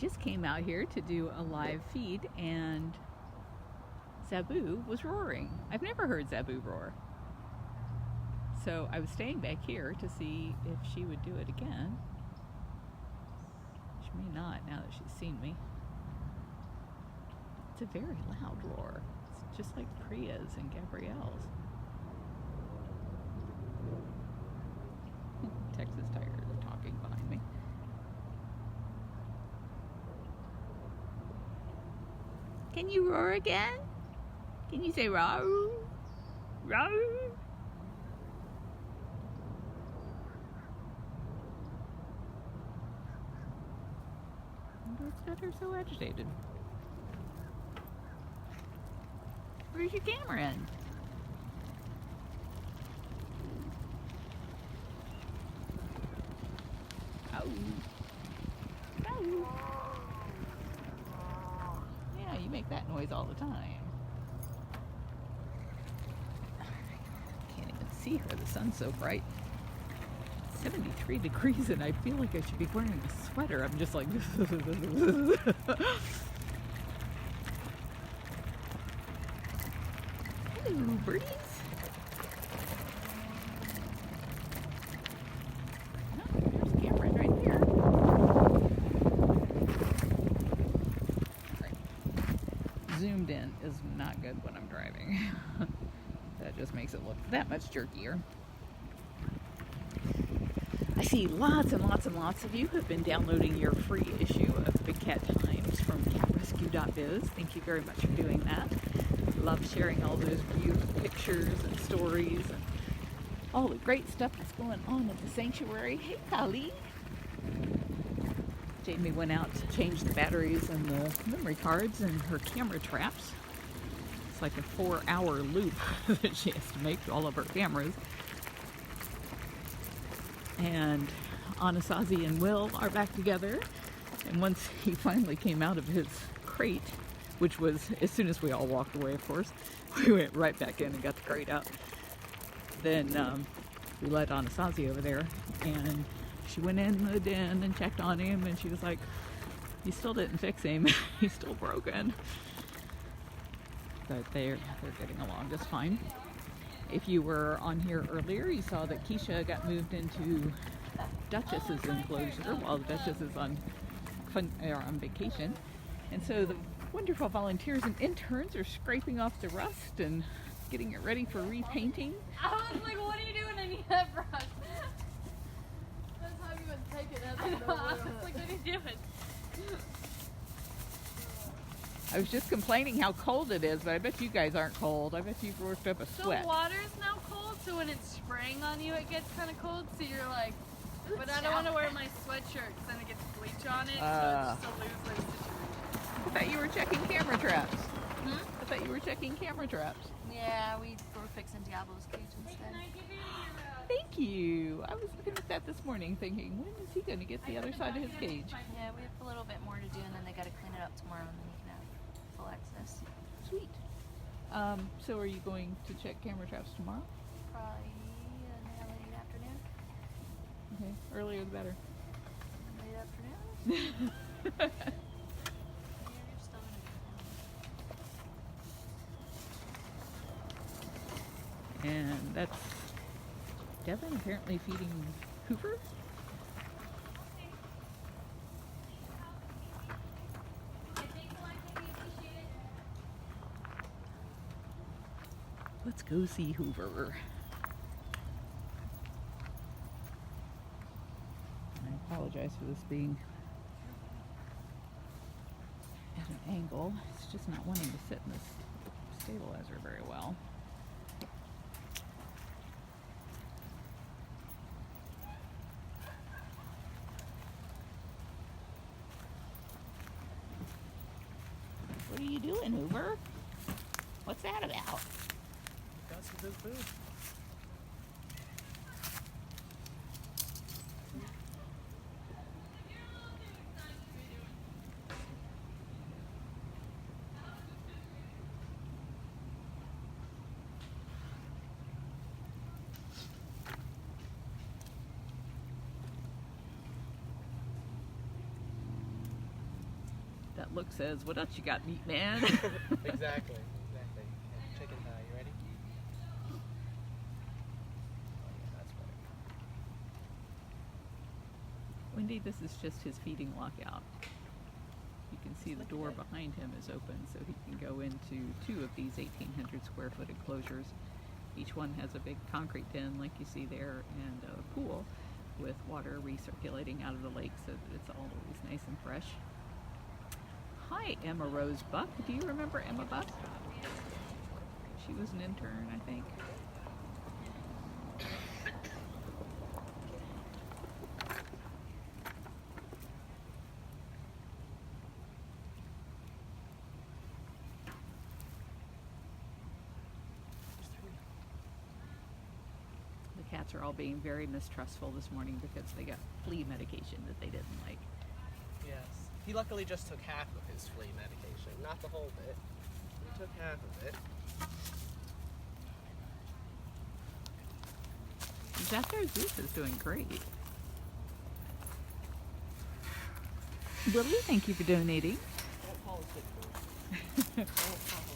just came out here to do a live feed, and Zabu was roaring. I've never heard Zabu roar. So I was staying back here to see if she would do it again. She may not now that she's seen me. It's a very loud roar. It's just like Priya's and Gabrielle's. Texas Tigers are talking behind me. Can you roar again? Can you say roar? Roar? What's got her so agitated? Where's your camera in? Oh. Oh. Yeah, you make that noise all the time. Can't even see her. The sun's so bright. 73 degrees and I feel like I should be wearing a sweater. I'm just like hello, birdies. Oh, there's Cameron right there. Right. Zoomed in is not good when I'm driving. That just makes it look that much jerkier. I see lots and lots and lots of you have been downloading your free issue of Big Cat Times from catrescue.biz. Thank you very much for doing that. Love sharing all those beautiful pictures and stories and all the great stuff that's going on at the sanctuary. Hey, Kali. Jamie went out to change the batteries and the memory cards and her camera traps. It's like a 4-hour loop that she has to make to all of her cameras. And Anasazi and Will are back together. And once he finally came out of his crate, which was as soon as we all walked away, of course, we went right back in and got the crate out. Then we let Anasazi over there, and she went in the den and checked on him, and she was like, "You still didn't fix him. He's still broken." But they're getting along just fine. If you were on here earlier, you saw that Keisha got moved into Duchess's enclosure while the Duchess is on vacation. And so the wonderful volunteers and interns are scraping off the rust and getting it ready for repainting. I was like, what are you doing? I need that brush. That's how you would take it. I was like, what are you doing? I was just complaining how cold it is, but I bet you guys aren't cold. I bet you've worked up a sweat. The water's now cold, so when it's spraying on you, it gets kind of cold. So you're like, but I don't want to wear my sweatshirt because then it gets bleach on it, so it's just a lose-lose situation. I thought you were checking camera traps. I thought you were checking camera traps. Yeah, we were fixing Diablo's cage instead. Thank you. I was looking at that this morning thinking, when is he going to get the other side of his cage? Yeah, we have a little bit more to do, and then they got to clean it up tomorrow, and then you can have full access. Sweet. So are you going to check camera traps tomorrow? Probably in the late afternoon. Okay, earlier the better. Late afternoon? Yeah, you're still gonna be fine. And that's Devin apparently feeding Hoover. Let's go see Hoover. I apologize for this being at an angle. It's just not wanting to sit in this stabilizer very well. What are you doing, Hoover? What's that about? That's a good food. look says, "What else you got, meat man?" Exactly. Chicken thigh, you ready? Oh yeah, that's better. Wendy, this is just his feeding lockout. You can see the door behind him is open, so he can go into 2 of these 1,800 square foot enclosures. Each one has a big concrete den like you see there, and a pool with water recirculating out of the lake so that it's always nice and fresh. Hi, Emma Rose Buck. Do you remember Emma Buck? She was an intern, I think. The cats are all being very mistrustful this morning because they got flea medication that they didn't like. Yes. He luckily just took half of his flea medication, not the whole bit. He took half of it. That there Zeus is doing great. Willie, thank you for donating. Don't fall asleep, please. Don't fall asleep.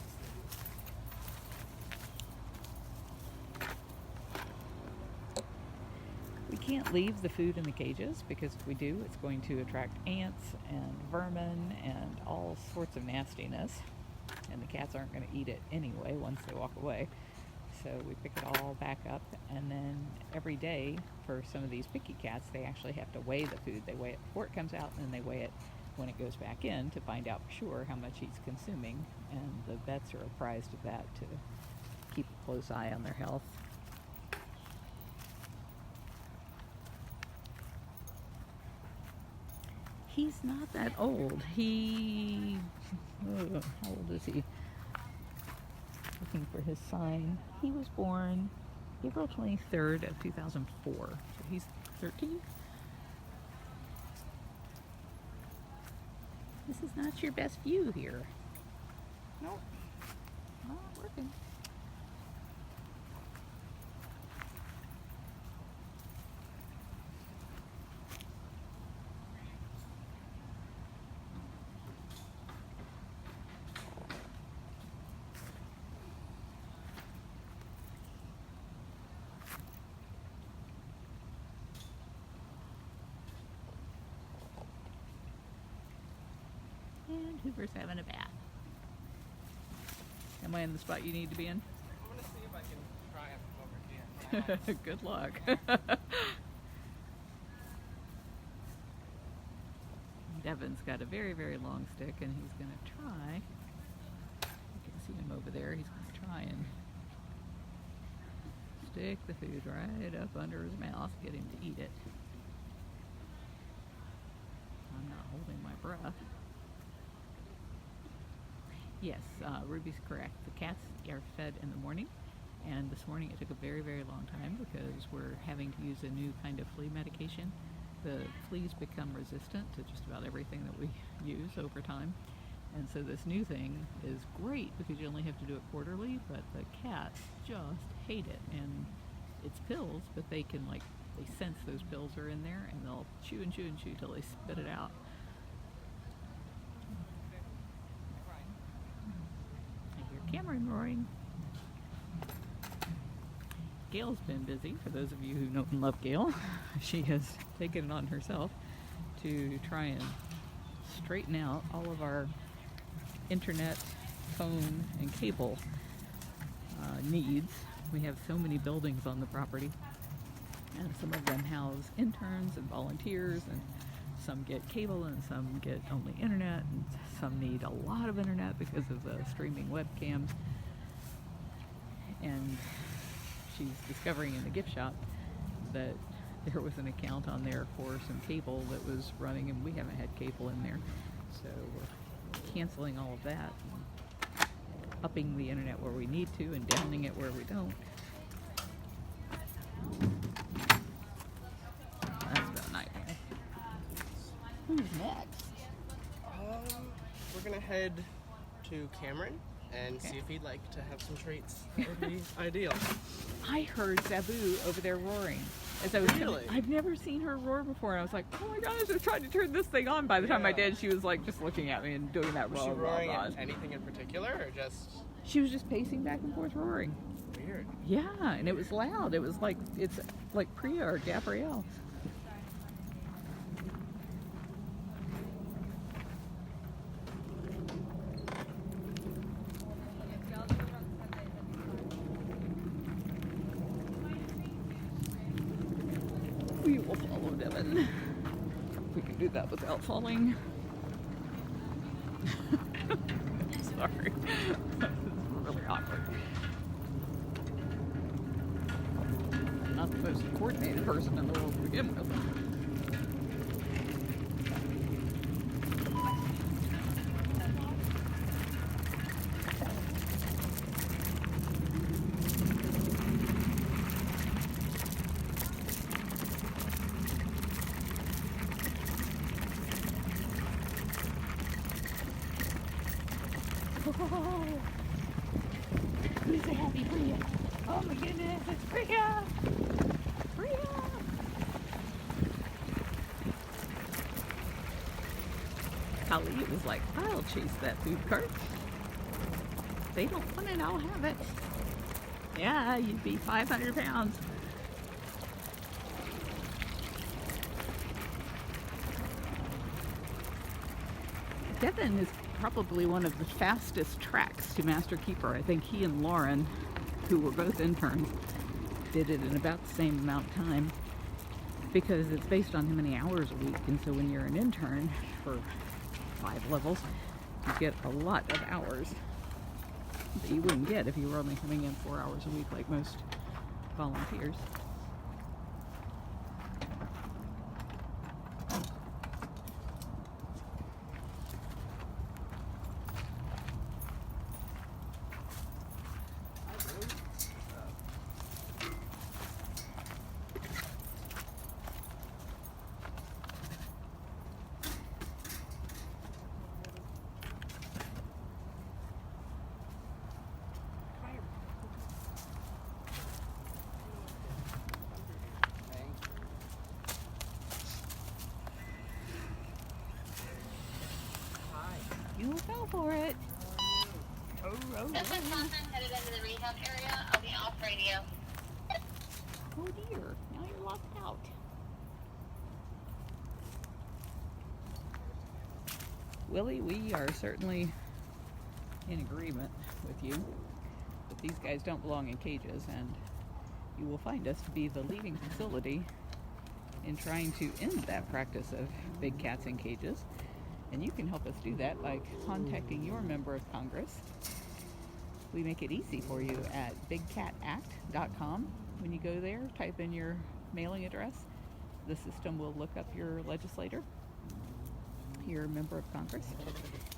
We can't leave the food in the cages because if we do, it's going to attract ants and vermin and all sorts of nastiness. And the cats aren't going to eat it anyway once they walk away. So we pick it all back up, and then every day for some of these picky cats, they actually have to weigh the food. They weigh it before it comes out, and then they weigh it when it goes back in to find out for sure how much he's consuming. And the vets are apprised of that to keep a close eye on their health. He's not that old. How old is he? Looking for his sign. He was born April 23rd of 2004. So he's 13. This is not your best view here. Nope. Not working. And Hoover's having a bath. Am I in the spot you need to be in? I'm going to see if I can try it from over here. Good luck. Devin's got a very, very long stick, and he's going to try. You can see him over there. He's going to try and stick the food right up under his mouth, get him to eat it. I'm not holding my breath. Yes, Ruby's correct. The cats are fed in the morning, and this morning it took a very, very long time because we're having to use a new kind of flea medication. The fleas become resistant to just about everything that we use over time, and so this new thing is great because you only have to do it quarterly, but the cats just hate it, and it's pills, but they can they sense those pills are in there, and they'll chew and chew and chew till they spit it out. Cameron roaring. Gail's been busy. For those of you who know and love Gail, she has taken it on herself to try and straighten out all of our internet, phone, and cable needs. We have so many buildings on the property, and some of them house interns and volunteers, and some get cable and some get only internet, and some need a lot of internet because of the streaming webcams. And she's discovering in the gift shop that there was an account on there for some cable that was running, and we haven't had cable in there, so we're canceling all of that, and upping the internet where we need to and downing it where we don't. That's about night. Who's next? We're gonna head to Cameron and see if he'd like to have some treats. That would be ideal. I heard Zabu over there roaring. As I was Really? I've never seen her roar before, and I was like, oh my gosh, I was trying to turn this thing on. By the time I did, she was like just looking at me and doing that Was roar. she roaring at anything in particular, or just She was just pacing back and forth roaring. weird? Yeah, and it was loud. It was like, it's like Priya or Gabrielle. We will follow Devin. We can do that without falling. Sorry. This is really awkward. I'm not the most coordinated person in the world to begin with. Oh, who's a happy Priya? Oh my goodness, it's Priya! Priya! Kali was like, I'll chase that food cart. They don't want it, I'll have it. Yeah, you'd be 500 pounds. Devin is probably one of the fastest tracks to Master Keeper. I think he and Lauren, who were both interns, did it in about the same amount of time because it's based on how many hours a week. And so when you're an intern for 5 levels, you get a lot of hours that you wouldn't get if you were only coming in 4 hours a week like most volunteers. You go for it. Oh, This is Jonathan headed into the rehab area. I'll be off radio. oh dear. Now you're locked out. Willie, we are certainly in agreement with you that these guys don't belong in cages, and you will find us to be the leading facility in trying to end that practice of big cats in cages. And you can help us do that by contacting your member of Congress. We make it easy for you at bigcatact.com. When you go there, type in your mailing address. The system will look up your legislator, your member of Congress,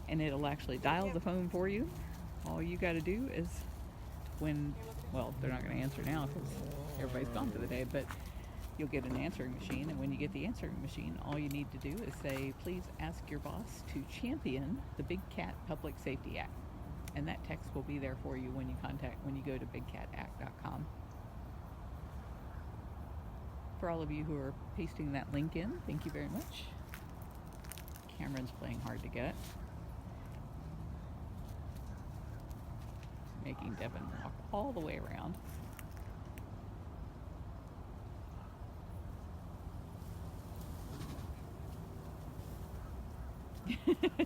and it'll actually dial the phone for you. All you got to do is well, they're not going to answer now because everybody's gone for the day, but you'll get an answering machine, and when you get the answering machine, all you need to do is say, please ask your boss to champion the Big Cat Public Safety Act. And that text will be there for you when you go to bigcatact.com. For all of you who are pasting that link in, thank you very much. Cameron's playing hard to get. Making Devin walk all the way around.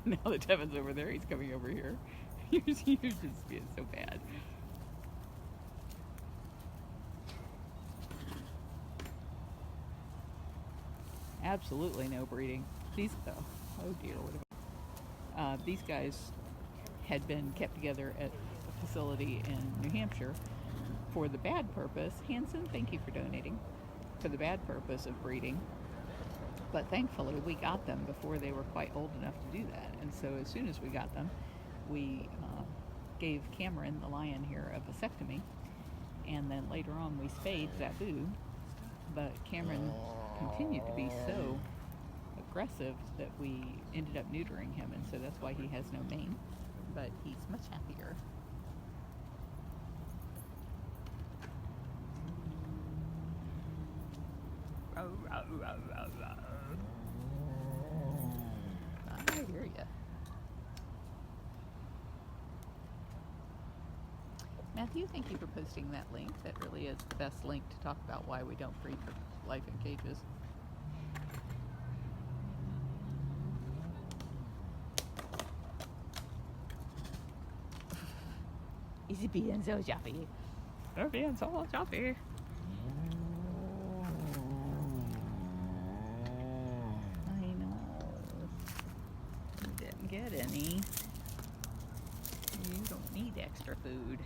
Now that Devin's over there, he's coming over here. You're just being so bad. Absolutely no breeding. These, oh dear, these guys had been kept together at a facility in New Hampshire for the bad purpose. Hanson, thank you for donating. For the bad purpose of breeding. But thankfully, we got them before they were quite old enough to do that. And so as soon as we got them, we gave Cameron, the lion here, a vasectomy. And then later on, we spayed Zabu. But Cameron continued to be so aggressive that we ended up neutering him. And so that's why he has no mane. But he's much happier. I hear ya. Matthew, thank you for posting that link. That really is the best link to talk about why we don't breed for life in cages. Is being so choppy? They're being so choppy. I know. You didn't get any. You don't need extra food.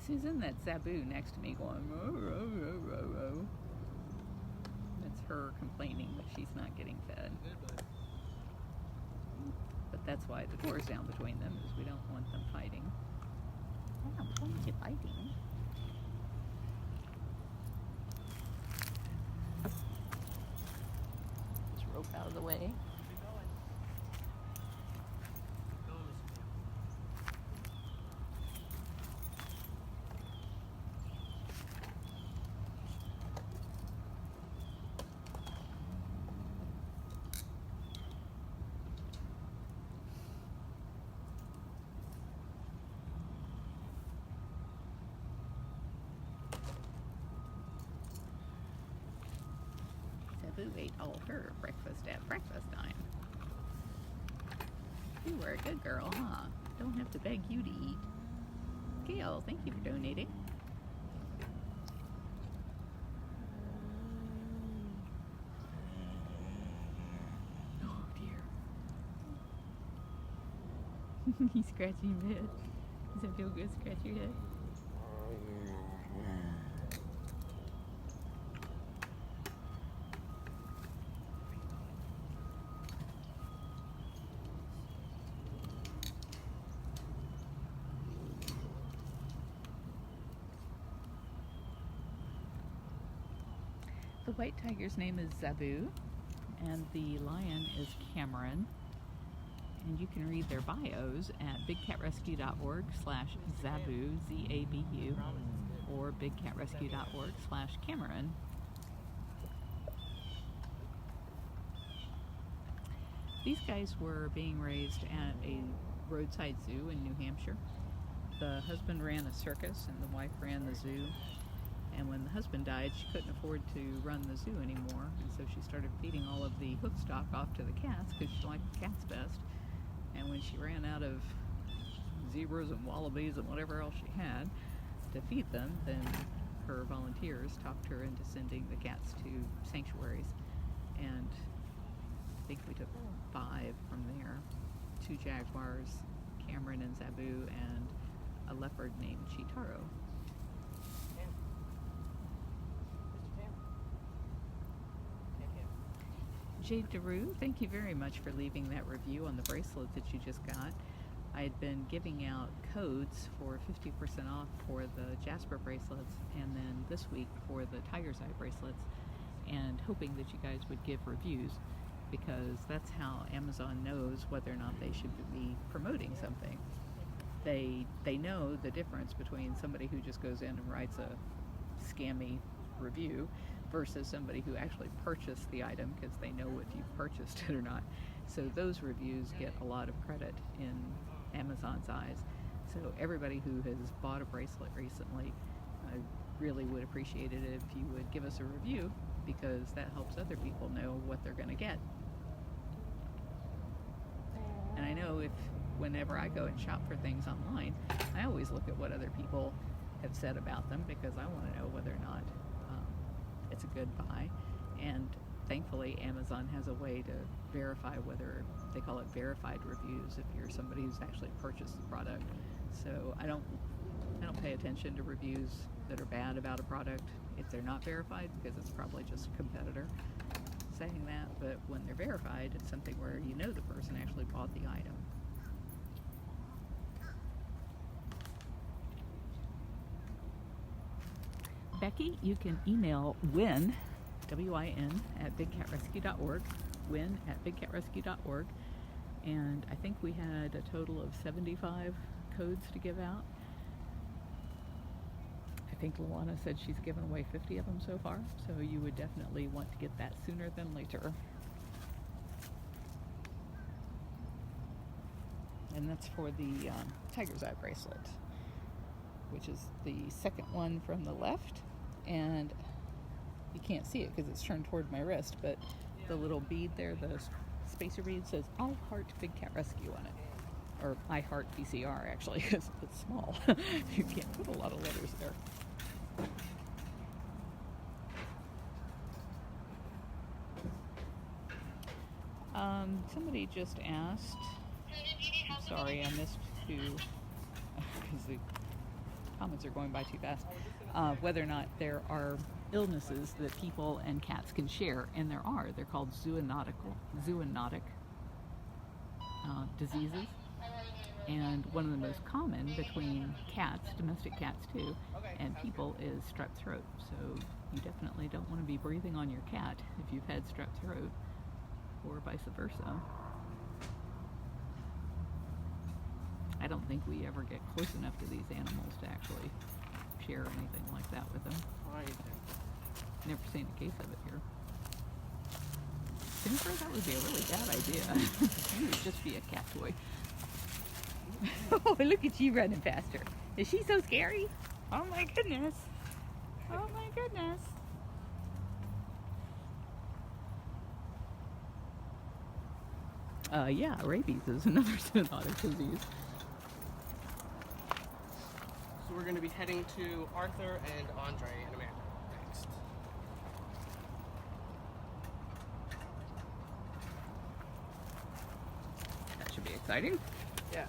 Susan, that's Zabu next to me going, row, row, row, row, row. That's her complaining that she's not getting fed. But that's why the door's down between them, is we don't want them fighting. Yeah, we don't want you fighting. Just rope out of the way. Sabu ate all her breakfast at breakfast time. You were a good girl, huh? Don't have to beg you to eat. Gail, thank you for donating. Oh dear. He's scratching your head. Does that feel good? Scratch your head. The white tiger's name is Zabu, and the lion is Cameron. And you can read their bios at bigcatrescue.org/Zabu, Z-A-B-U, or bigcatrescue.org/Cameron. These guys were being raised at a roadside zoo in New Hampshire. The husband ran a circus and the wife ran the zoo. And when the husband died, she couldn't afford to run the zoo anymore. And so she started feeding all of the hook stock off to the cats because she liked the cats best. And when she ran out of zebras and wallabies and whatever else she had to feed them, then her volunteers talked her into sending the cats to sanctuaries. And I think we took 5 from there. 2 jaguars, Cameron and Zabu, and a leopard named Chitaro. Jade DeRue, thank you very much for leaving that review on the bracelet that you just got. I had been giving out codes for 50% off for the Jasper bracelets, and then this week for the Tiger's Eye bracelets, and hoping that you guys would give reviews, because that's how Amazon knows whether or not they should be promoting something. They know the difference between somebody who just goes in and writes a scammy review versus somebody who actually purchased the item, because they know if you purchased it or not. So those reviews get a lot of credit in Amazon's eyes. So everybody who has bought a bracelet recently, I really would appreciate it if you would give us a review, because that helps other people know what they're going to get. And I know whenever I go and shop for things online, I always look at what other people have said about them, because I want to know whether or not it's a good buy. And thankfully Amazon has a way to verify whether, they call it verified reviews, if you're somebody who's actually purchased the product. So I don't pay attention to reviews that are bad about a product if they're not verified, because it's probably just a competitor saying that. But when they're verified, it's something where you know the person actually bought the item. Becky, you can email Win, W-I-N, at bigcatrescue.org, Win at bigcatrescue.org. And I think we had a total of 75 codes to give out. I think Luana said she's given away 50 of them so far, so you would definitely want to get that sooner than later. And that's for the Tiger's Eye Bracelet, which is the second one from the left. And you can't see it because it's turned toward my wrist, but the little bead there, the spacer bead, says I Heart Big Cat Rescue on it. Or I Heart BCR, actually, because it's small. You can't put a lot of letters there. Somebody just asked, sorry I missed who, because the comments are going by too fast, whether or not there are illnesses that people and cats can share, and there are. They're called zoonotic diseases, and one of the most common between cats, domestic cats too, and people is strep throat. So you definitely don't want to be breathing on your cat if you've had strep throat, or vice versa. I don't think we ever get close enough to these animals to actually share anything like that with them. Never seen a case of it here. Jennifer, that would be a really bad idea. You would just be a cat toy. Oh, look at you running faster. Is she so scary? Oh my goodness. Oh my goodness. Yeah, rabies is another zoonotic disease. So we're going to be heading to Arthur and Andre and Amanda next. That should be exciting. Yes.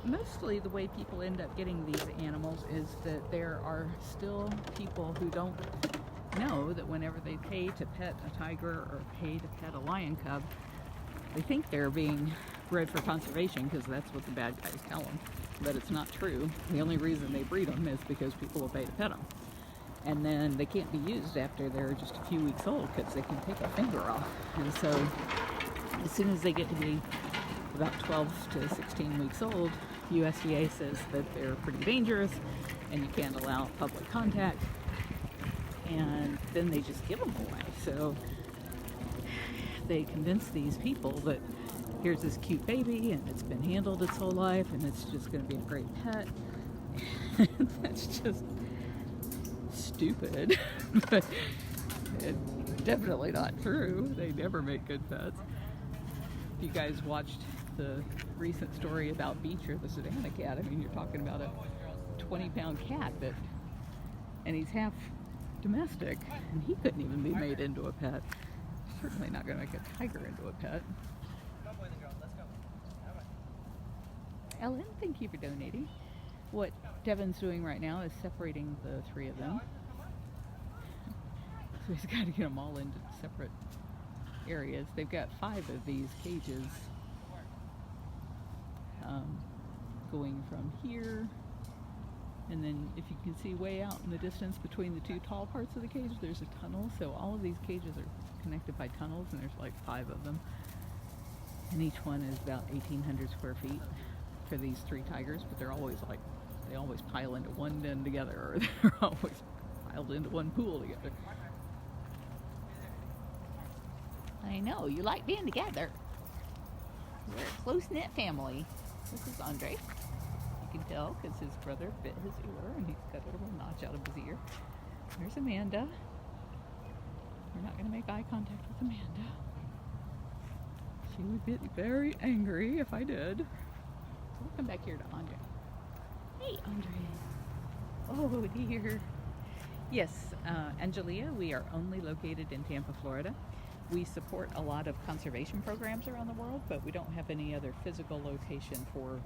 Mostly the way people end up getting these animals is that there are still people who don't know that whenever they pay to pet a tiger or pay to pet a lion cub, they think they're being bred for conservation because that's what the bad guys tell them. But it's not true. The only reason they breed them is because people will pay to pet them. And then they can't be used after they're just a few weeks old because they can take a finger off. And so as soon as they get to be about 12 to 16 weeks old, USDA says that they're pretty dangerous and you can't allow public contact, and then they just give them away. So they convince these people that here's this cute baby and it's been handled its whole life and it's just going to be a great pet. That's just stupid. But it's definitely not true. They never make good pets. If you guys watched the recent story about Beecher, the Savannah cat, I mean, you're talking about a 20-pound cat and he's half domestic, and he couldn't even be made into a pet. Certainly not going to make a tiger into a pet. Ellen, thank you for donating. What Devin's doing right now is separating the three of them. So he's got to get them all into separate areas. They've got 5 of these cages going from here, and then if you can see way out in the distance between the 2 tall parts of the cage, there's a tunnel. So all of these cages are connected by tunnels, and there's like 5 of them, and each one is about 1,800 square feet for these 3 tigers. But they're always like, they always pile into one den together, or they're always piled into one pool together. I know, you like being together. We're a close-knit family. This is Andre. You can tell because his brother bit his ear and he's got a little notch out of his ear. There's Amanda. We're not going to make eye contact with Amanda. She would get very angry if I did. So we'll come back here to Andre. Hey, Andre. Oh, dear. Yes, Angelia, we are only located in Tampa, Florida. We support a lot of conservation programs around the world, but we don't have any other physical location for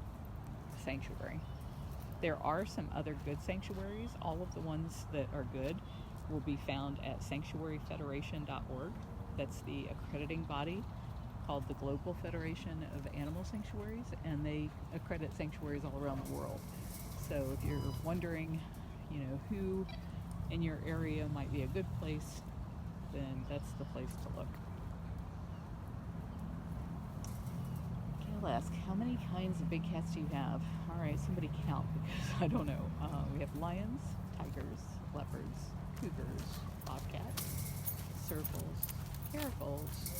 sanctuary. There are some other good sanctuaries. All of the ones that are good will be found at sanctuaryfederation.org. That's the accrediting body called the Global Federation of Animal Sanctuaries, and they accredit sanctuaries all around the world. So if you're wondering, who in your area might be a good place, then that's the place to look. Okay, I'll ask, how many kinds of big cats do you have? All right, somebody count, because I don't know. We have lions, tigers, leopards, cougars, bobcats, servals, caracals,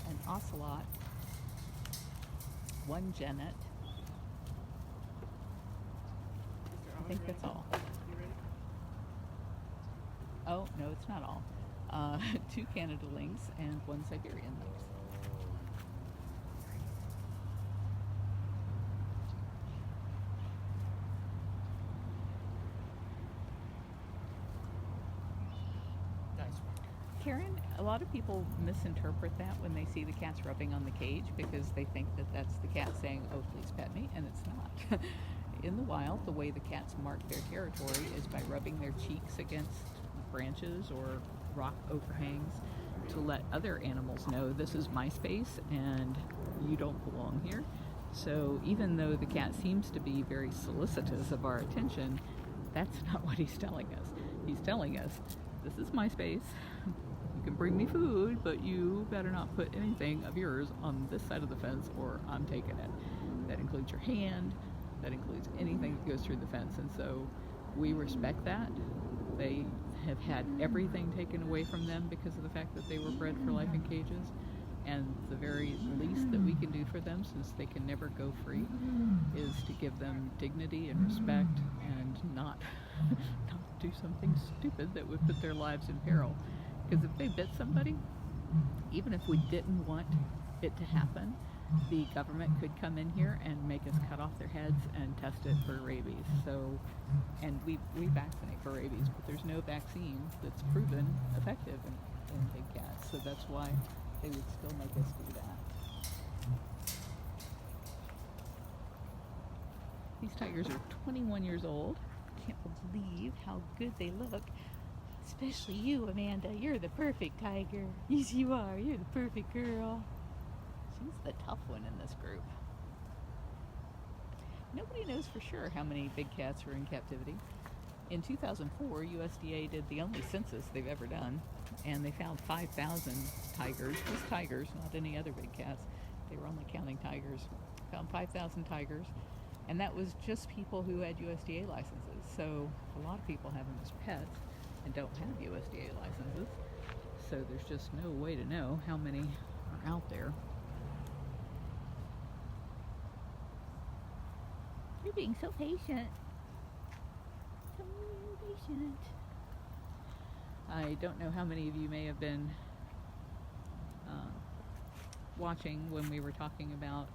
an ocelot, one genet. I think that's all. Oh, no, it's not all. 2 Canada lynx and 1 Siberian lynx. Nice one. Karen, a lot of people misinterpret that when they see the cats rubbing on the cage, because they think that that's the cat saying, "Oh, please pet me," and it's not. In the wild, the way the cats mark their territory is by rubbing their cheeks against branches or rock overhangs to let other animals know, this is my space and you don't belong here. So even though the cat seems to be very solicitous of our attention, that's not what he's telling us. He's telling us, this is my space. You can bring me food, but you better not put anything of yours on this side of the fence or I'm taking it. That includes your hand, that includes anything that goes through the fence. And so we respect that. They have had everything taken away from them because of the fact that they were bred for life in cages. And the very least that we can do for them, since they can never go free, is to give them dignity and respect and not do something stupid that would put their lives in peril. Because if they bit somebody, even if we didn't want it to happen, the government could come in here and make us cut off their heads and test it for rabies. So, and we vaccinate for rabies, but there's no vaccine that's proven effective in big cats. So that's why they would still make us do that. These tigers are 21 years old. Can't believe how good they look. Especially you, Amanda. You're the perfect tiger. Yes, you are. You're the perfect girl. She's the tough one in this group. Nobody knows for sure how many big cats are in captivity. In 2004, USDA did the only census they've ever done, and they found 5,000 tigers. Just tigers, not any other big cats. They were only counting tigers. Found 5,000 tigers, and that was just people who had USDA licenses. So a lot of people have them as pets and don't have USDA licenses. So there's just no way to know how many are out there. You're being so patient. So patient. I don't know how many of you may have been watching when we were talking about,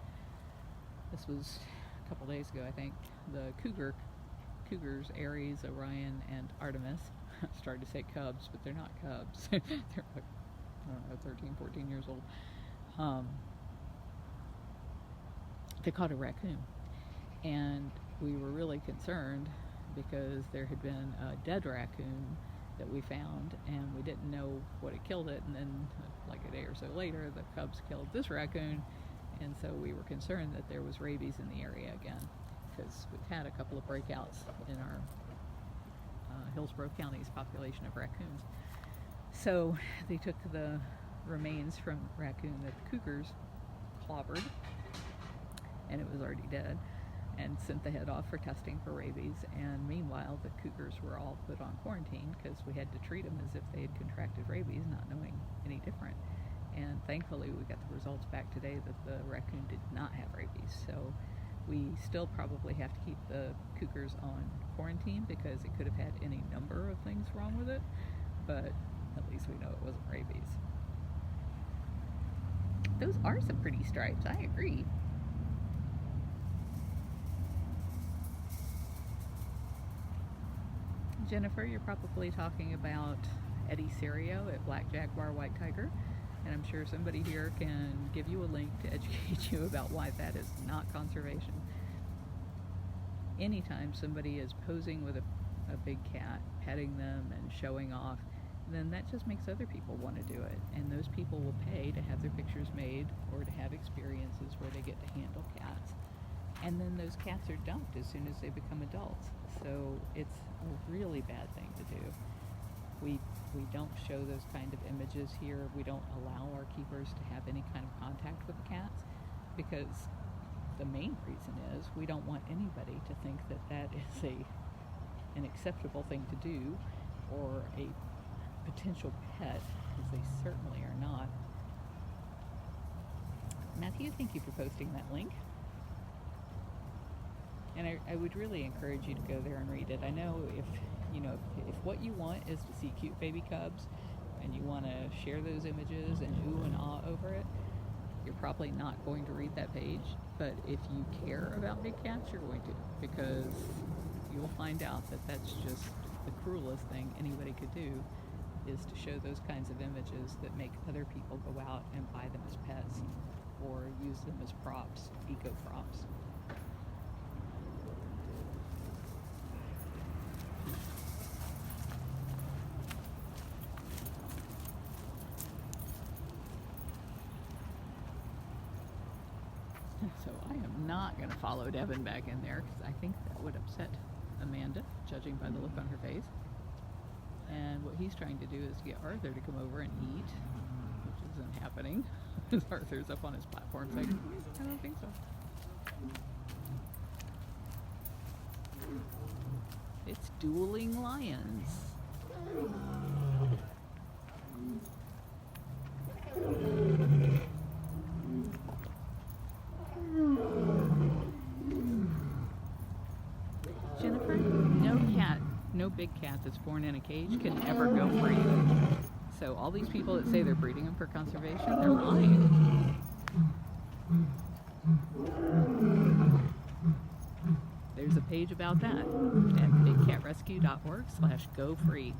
this was a couple days ago I think, the cougars, Aries, Orion, and Artemis. I started to say cubs, but they're not cubs. They're like, I don't know, 13, 14 years old. They caught a raccoon. And we were really concerned because there had been a dead raccoon that we found, and we didn't know what had killed it. And then, like a day or so later, the cubs killed this raccoon, and so we were concerned that there was rabies in the area again, because we've had a couple of breakouts in our Hillsborough County's population of raccoons. So they took the remains from raccoon that the cougars clobbered, and it was already dead, and sent the head off for testing for rabies. And meanwhile, the cougars were all put on quarantine because we had to treat them as if they had contracted rabies, not knowing any different. And thankfully, we got the results back today that the raccoon did not have rabies. So we still probably have to keep the cougars on quarantine because it could have had any number of things wrong with it, but at least we know it wasn't rabies. Those are some pretty stripes, I agree. Jennifer, you're probably talking about Eddie Serio at Black Jaguar White Tiger, and I'm sure somebody here can give you a link to educate you about why that is not conservation. Anytime somebody is posing with a big cat, petting them and showing off, then that just makes other people want to do it. And those people will pay to have their pictures made or to have experiences where they get to handle cats. And then those cats are dumped as soon as they become adults. So it's a really bad thing to do. We don't show those kind of images here. We don't allow our keepers to have any kind of contact with the cats because the main reason is we don't want anybody to think that that is an acceptable thing to do or a potential pet, because they certainly are not. Matthew, thank you for posting that link. And I would really encourage you to go there and read it. I know if what you want is to see cute baby cubs and you want to share those images and ooh and ah over it, you're probably not going to read that page. But if you care about big cats, you're going to, because you'll find out that that's just the cruelest thing anybody could do, is to show those kinds of images that make other people go out and buy them as pets or use them as props, eco props. So I am not going to follow Devin back in there because I think that would upset Amanda, judging by the look on her face. And what he's trying to do is get Arthur to come over and eat, which isn't happening. Arthur's up on his platform saying, I don't think so. It's dueling lions. Jennifer, no big cat that's born in a cage can ever go free. So all these people that say they're breeding them for conservation, they're lying. There's a page about that at bigcatrescue.org/go-free.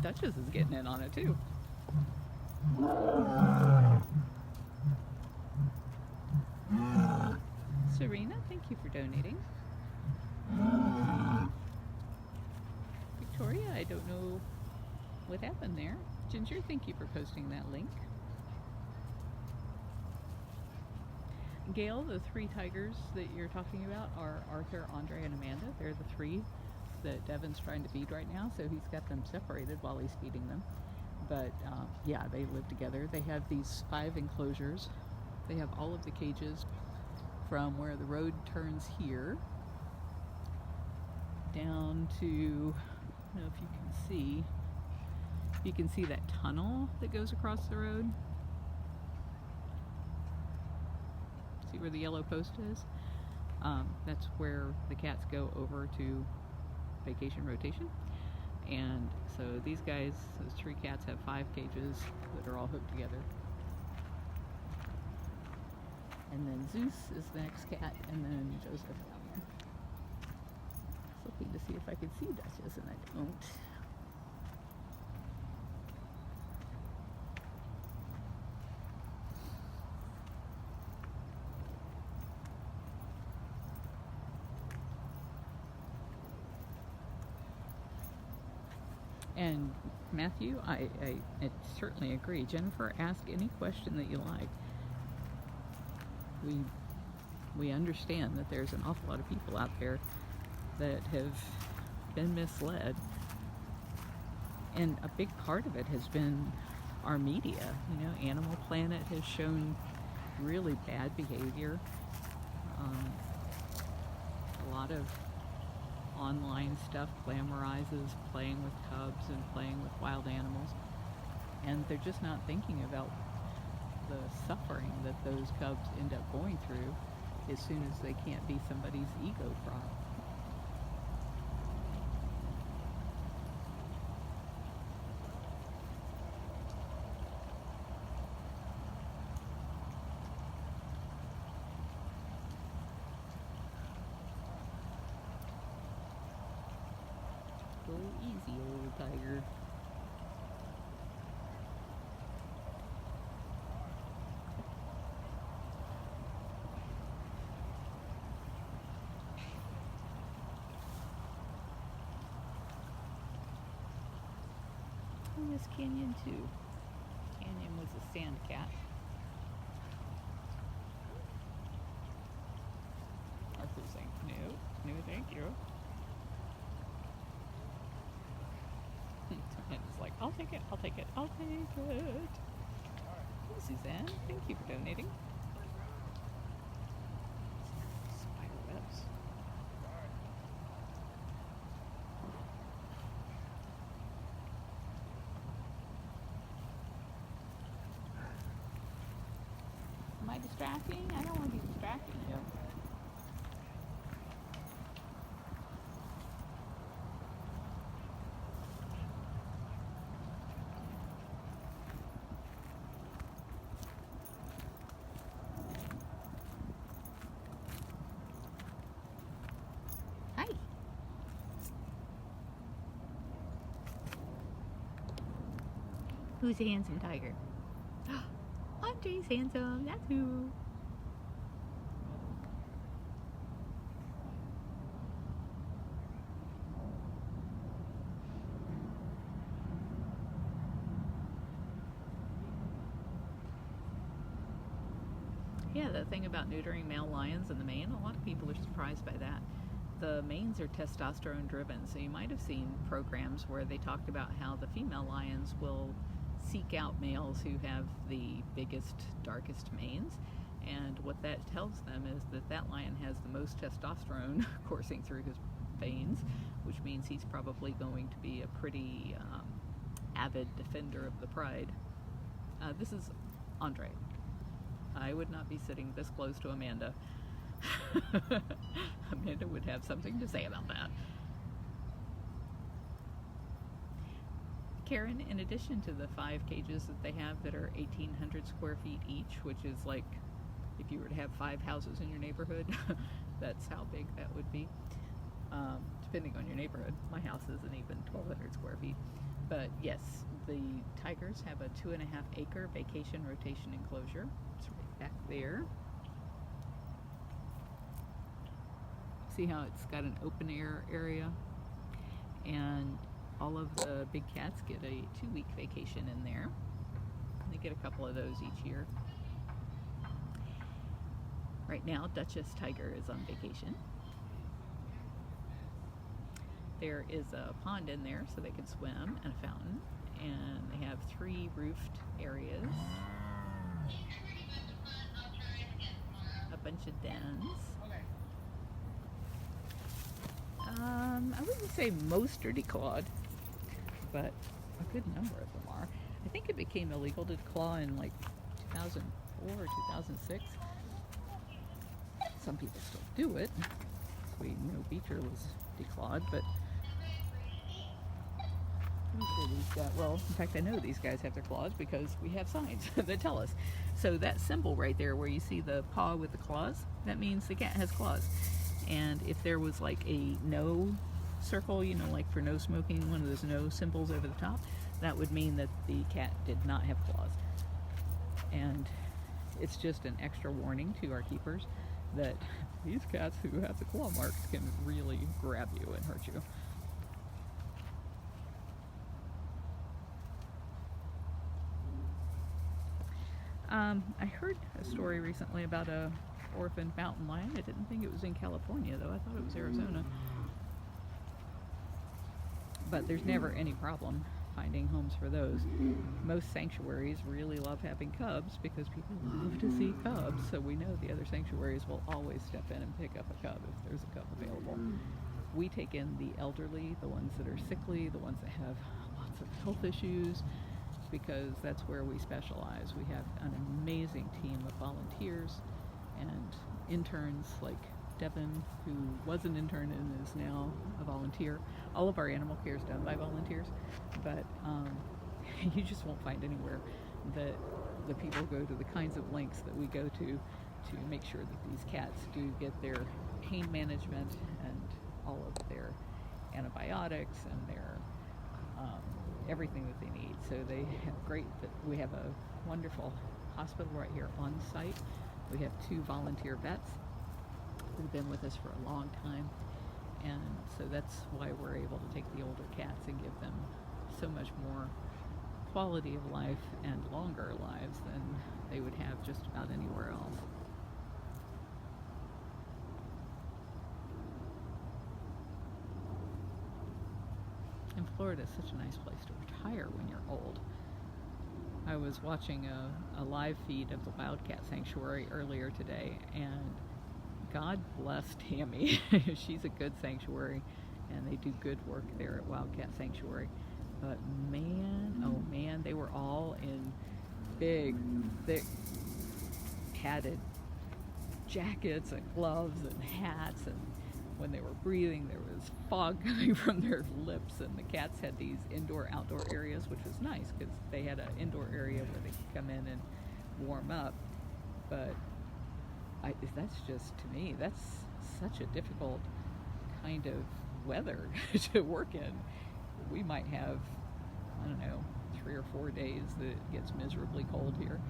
Duchess is getting in on it too. Serena, thank you for donating. Victoria, I don't know what happened there. Ginger, thank you for posting that link. Gail, the 3 tigers that you're talking about are Arthur, Andre, and Amanda. They're the 3 that Devin's trying to feed right now, so he's got them separated while he's feeding them. But yeah, they live together. They have these 5 enclosures. They have all of the cages from where the road turns here down to, I don't know if you can see that tunnel that goes across the road. See where the yellow post is? That's where the cats go over to vacation rotation. And so these guys, those 3 cats, have 5 cages that are all hooked together. And then Zeus is the next cat, and then Joseph down there. I was looking to see if I could see Duchess, and I don't. And Matthew, I certainly agree. Jennifer, ask any question that you like. We understand that there's an awful lot of people out there that have been misled, and a big part of it has been our media. You know, Animal Planet has shown really bad behavior. A lot of online stuff glamorizes playing with cubs and playing with wild animals, and they're just not thinking about the suffering that those cubs end up going through as soon as they can't be somebody's ego prop. Go easy, old tiger. I miss Canyon too. Canyon was a sand cat. Arthur's saying, no, thank you. And it's like, I'll take it. Hey, Suzanne, thank you for donating. Spider webs. Am I distracting? I don't want to be distracting you. Hi. Who's a handsome tiger? Andre's handsome. That's who. Yeah, the thing about neutering male lions in the mane, a lot of people are surprised by that. The manes are testosterone driven, so you might have seen programs where they talked about how the female lions will seek out males who have the biggest, darkest manes, and what that tells them is that that lion has the most testosterone coursing through his veins, which means he's probably going to be a pretty avid defender of the pride. This is Andre. I would not be sitting this close to Amanda. Amanda would have something to say about that. Karen, in addition to the 5 cages that they have that are 1,800 square feet each, which is like if you were to have 5 houses in your neighborhood, that's how big that would be. Depending on your neighborhood. My house isn't even 1,200 square feet. But yes, the tigers have a 2.5 acre vacation rotation enclosure. It's right back there. See how it's got an open air area? And all of the big cats get a 2-week vacation in there. They get a couple of those each year. Right now, Duchess Tiger is on vacation. There is a pond in there so they can swim, and a fountain, and they have 3 roofed areas, a bunch of dens. I wouldn't say most are declawed, but a good number of them are. I think it became illegal to declaw in like 2004 or 2006. Some people still do it. We know Beecher was declawed, but I'm sure these guys, well, in fact, I know these guys have their claws because we have signs that tell us. So that symbol right there where you see the paw with the claws, that means the cat has claws. And if there was like a no circle, you know, like for no smoking, one of those no symbols over the top, that would mean that the cat did not have claws. And it's just an extra warning to our keepers that these cats who have the claw marks can really grab you and hurt you. I heard a story recently about a orphaned mountain lion. I didn't think it was in California, though. I thought it was Arizona. But there's never any problem finding homes for those. Most sanctuaries really love having cubs because people love to see cubs, so we know the other sanctuaries will always step in and pick up a cub if there's a cub available. We take in the elderly, the ones that are sickly, the ones that have lots of health issues, because that's where we specialize. We have an amazing team of volunteers and interns like Devin, who was an intern and is now a volunteer. All of our animal care is done by volunteers, but you just won't find anywhere that the people go to the kinds of lengths that we go to make sure that these cats do get their pain management and all of their antibiotics and their everything that they need. So they have we have a wonderful hospital right here on site. We have 2 volunteer vets who've been with us for a long time, and so that's why we're able to take the older cats and give them so much more quality of life and longer lives than they would have just about anywhere else. And Florida is such a nice place to retire when you're old. I was watching a live feed of the Wildcat Sanctuary earlier today, and God bless Tammy. She's a good sanctuary, and they do good work there at Wildcat Sanctuary. But man, oh man, they were all in big, thick, padded jackets and gloves and hats, and when they were breathing there was fog coming from their lips, and the cats had these indoor-outdoor areas, which was nice because they had an indoor area where they could come in and warm up. But that's just, to me, that's such a difficult kind of weather to work in. We might have, I don't know, 3 or 4 days that it gets miserably cold here,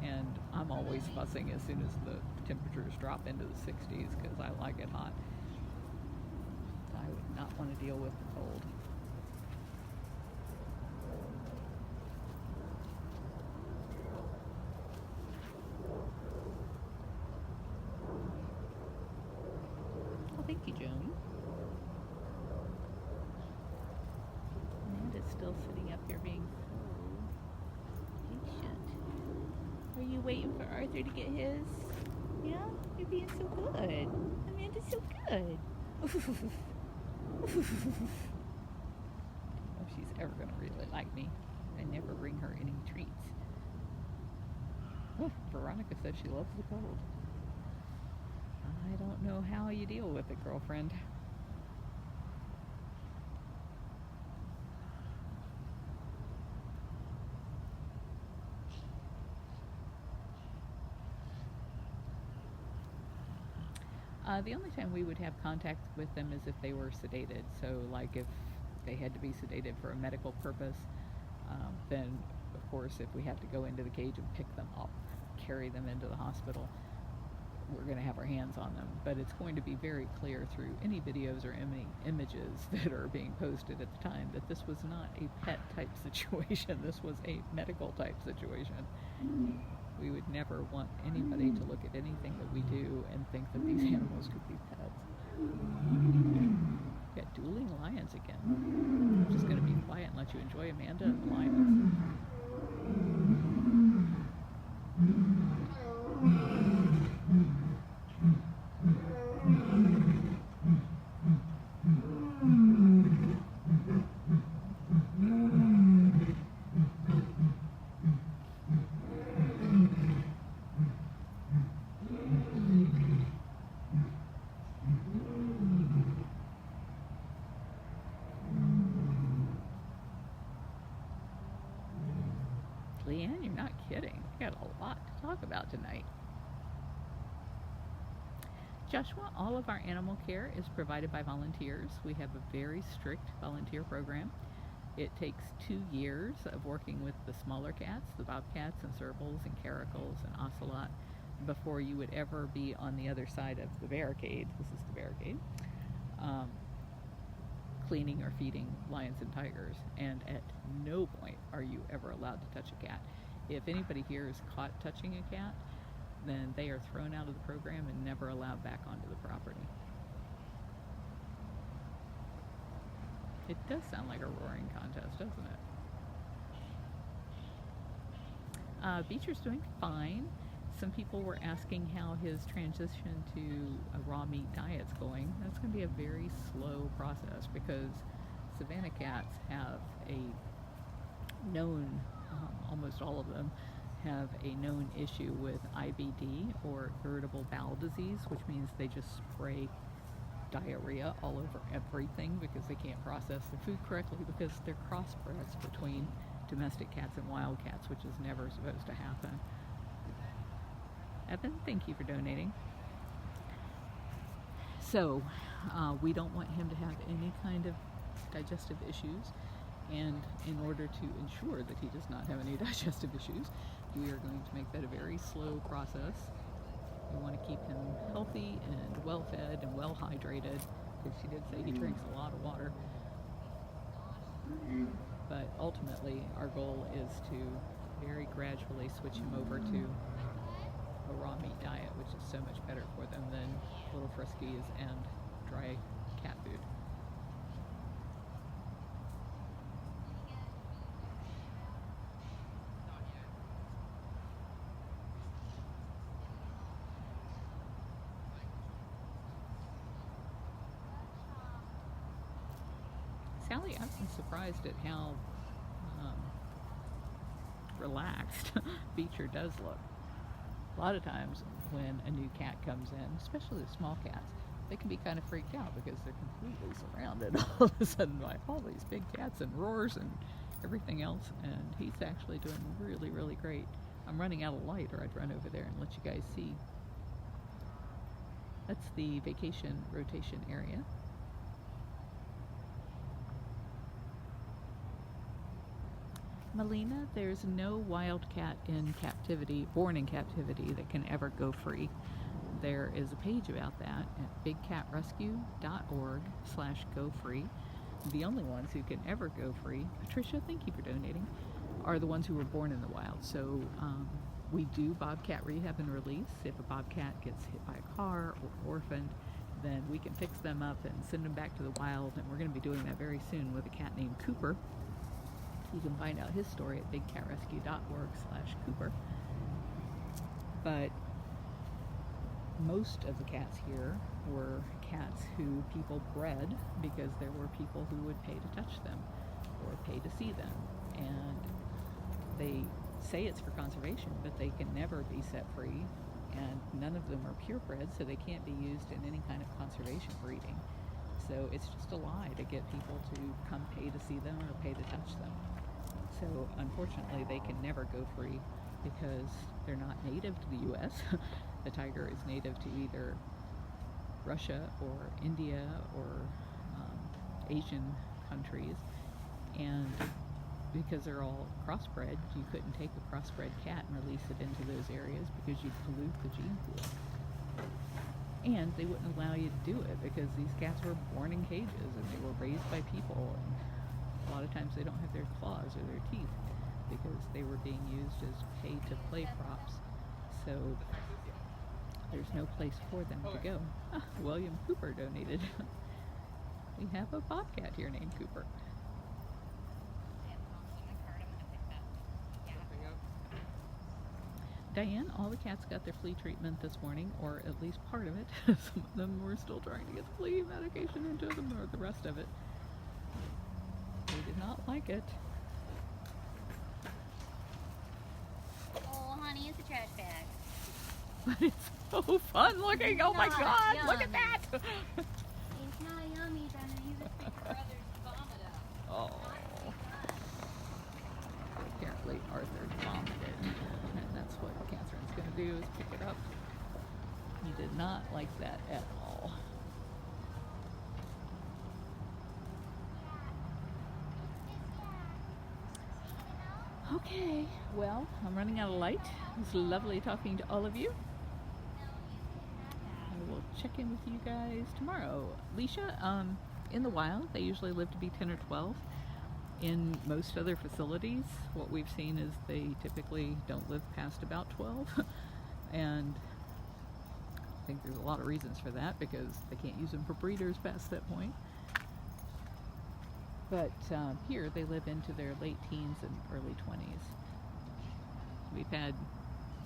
and I'm always fussing as soon as the temperatures drop into the 60s because I like it hot. I would not want to deal with the cold. Oh, thank you, Joan. Amanda's still sitting up here being so patient. Are you waiting for Arthur to get his? Yeah? You're being so good. Amanda's so good. If she's ever going to really like me, I never bring her any treats. Oh, Veronica said she loves the cold. I don't know how you deal with it, girlfriend. The only time we would have contact with them is if they were sedated. So like if they had to be sedated for a medical purpose, then of course if we have to go into the cage and pick them up, carry them into the hospital, we're going to have our hands on them. But it's going to be very clear through any videos or any images that are being posted at the time that this was not a pet type situation. This was a medical type situation. We would never want anybody to look at anything that we do and think that these animals could be pets. We got dueling lions again. I'm just going to be quiet and let you enjoy Amanda and the lions. Leanne, you're not kidding. We got a lot to talk about tonight. Joshua, all of our animal care is provided by volunteers. We have a very strict volunteer program. It takes 2 years of working with the smaller cats, the bobcats and servals and caracals and ocelot, before you would ever be on the other side of the barricade. This is the barricade. Cleaning or feeding lions and tigers, and at no point are you ever allowed to touch a cat. If anybody here is caught touching a cat, then they are thrown out of the program and never allowed back onto the property. It does sound like a roaring contest, doesn't it? Beecher's doing fine. Some people were asking how his transition to a raw meat diet's going. That's going to be a very slow process because savanna cats have a known, almost all of them, have a known issue with IBD, or irritable bowel disease, which means they just spray diarrhea all over everything because they can't process the food correctly because they're crossbreds between domestic cats and wild cats, which is never supposed to happen. Evan, thank you for donating. So, we don't want him to have any kind of digestive issues, and in order to ensure that he does not have any digestive issues, we are going to make that a very slow process. We want to keep him healthy and well-fed and well-hydrated, because she did say he drinks a lot of water. But ultimately, our goal is to very gradually switch him over to a raw meat diet, which is so much better for them than little Friskies and dry cat food. Sally, I've been surprised at how relaxed Beecher does look. A lot of times when a new cat comes in, especially the small cats, they can be kind of freaked out because they're completely surrounded all of a sudden by all these big cats and roars and everything else, and he's actually doing really, really great. I'm running out of light, or I'd run over there and let you guys see. That's the vacation rotation area. Melina, there's no wild cat in captivity, born in captivity, that can ever go free. There is a page about that at bigcatrescue.org/go-free. The only ones who can ever go free, Patricia, thank you for donating, are the ones who were born in the wild. So we do bobcat rehab and release. If a bobcat gets hit by a car or orphaned, then we can fix them up and send them back to the wild, and we're going to be doing that very soon with a cat named Cooper. You can find out his story at bigcatrescue.org/Cooper. But most of the cats here were cats who people bred because there were people who would pay to touch them or pay to see them. And they say it's for conservation, but they can never be set free. And none of them are purebred, so they can't be used in any kind of conservation breeding. So it's just a lie to get people to come pay to see them or pay to touch them. So unfortunately, they can never go free because they're not native to the U.S. The tiger is native to either Russia or India or Asian countries, and because they're all crossbred, you couldn't take a crossbred cat and release it into those areas because you'd pollute the gene pool. And they wouldn't allow you to do it because these cats were born in cages and they were raised by people, and a lot of times they don't have their claws or their teeth because they were being used as pay-to-play props. So there's no place for them to go. William Cooper donated. We have a bobcat here named Cooper. Diane, all the cats got their flea treatment this morning, or at least part of it. Some of them were still trying to get the flea medication into them, or the rest of it. They did not like it. Oh, honey, it's a trash bag. But it's so fun looking. Oh my God, look at that. It's not yummy, trying to use it for your brother's vomit up. Oh. Apparently Arthur vomited. And that's what Catherine's going to do, is pick it up. He did not like that at all. Okay, well, I'm running out of light. It's lovely talking to all of you. I will check in with you guys tomorrow. Leisha, in the wild, they usually live to be 10 or 12. In most other facilities, what we've seen is they typically don't live past about 12. And I think there's a lot of reasons for that because they can't use them for breeders past that point. But here they live into their late teens and early 20s. We've had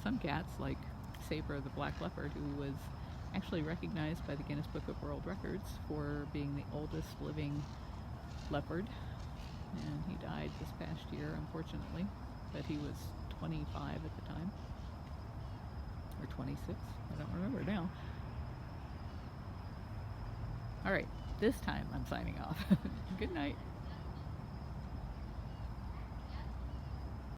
some cats like Sabre the black leopard, who was actually recognized by the Guinness Book of World Records for being the oldest living leopard. And he died this past year, unfortunately, but he was 25 at the time. Or 26, I don't remember now. Alright, this time I'm signing off. Good night.